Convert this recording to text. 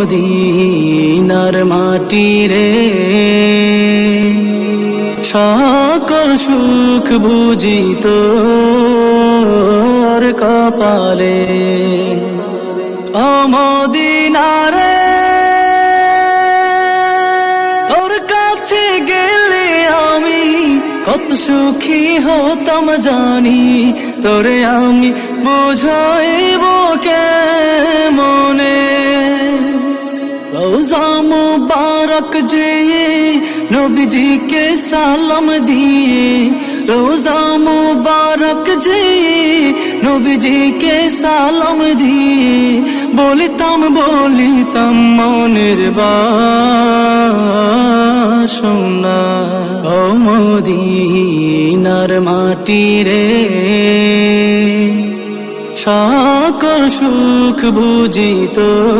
মদিনার মাটি রে, সকল সুখ বুঝি তোর কপালে। ও মদিনা রে, তোর কাছে গেলে আমি কত সুখী হতাম জানি, তোরে আমি বুঝাইব কেমনে। রোজা মুবারক যেয়ে নবীজিকে সালাম দিয়ে, রোজা মুবারক যেয়ে নবীজিকে সালাম দিয়ে, বলিতাম মনের বাসনা। ও মদিনার মাটি রে, সকল সুখ বুঝি তোর